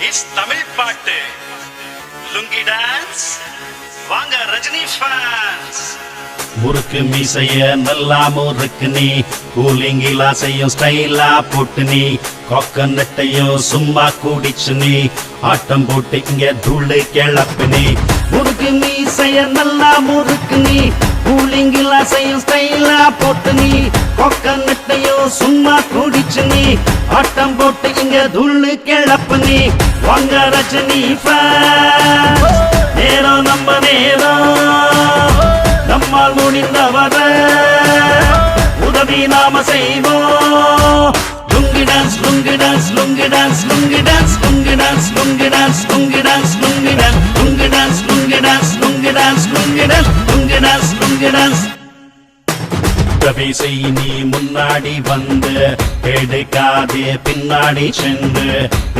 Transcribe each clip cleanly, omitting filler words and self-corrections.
Is Tamil பாட்டு lungi dance வாங்க Rajini fans. முறுக்கு மீசைய நல்லா முறுக்கு நீ கூலிங் இலாசையும் ஸ்டைலா போட்டு நீ கோக்கனட்டையும் சும்மா குடிச்சு நீ ஆட்டம் போட்டு இங்க தூளு கிளப்பு நீ. முறுக்கு மீசைய நல்லா முறுக்கு நீ கூலிங் இலாசையும் ஸ்டைலா போட்டு நீ கோக்கனட்டையும் சும்மா குடிச்சு நீ ஆட்டம் போட்டு இங்க தூளு கிளப்பு நீ. வாங்க ரஜினி ஃபேன்ஸ், நேரம் நம்ம நேரம், நம்மால் முடிந்தவர உதவி நாம செய்வோம். Lungi dance lungi dance lungi dance lungi dance lungi dance lungi dance lungi dance lungi dance lungi dance lungi dance lungi dance lungi dance lungi dance lungi dance. உதவி செய் நீ முன்னாடி வந்து எடுக்காதே பின்னாடி சென்று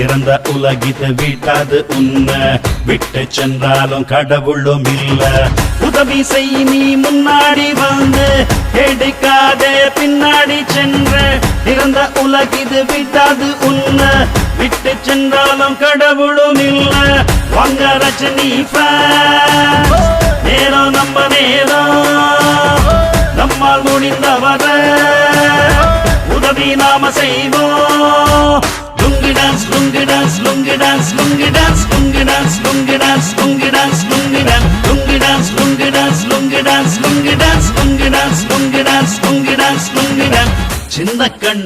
இறந்த உலகித்து விட்டாது உன்னை விட்டு சென்றாலும் கடவுளும் இல்ல. உதவி செய் நீ முன்னாடி வந்து எடுக்காதே பின்னாடி சென்று இறந்த உலகிது விட்டாது உன்னை விட்டு சென்றாலும் கடவுளும் இல்ல. வாங்க ரஜினி ஃபேன்ஸ், நேரம் நம்ம நேரம், நம்மால் முடிந்தவர உதவி நாம செய்வோம். Lungi dance lungi dance lungi dance lungi dance lungi dance lungi dance lungi dance lungi dance lungi dance lungi dance lungi dance lungi dance lungi dance lungi dance lungi dance lungi dance. சின்ன கண்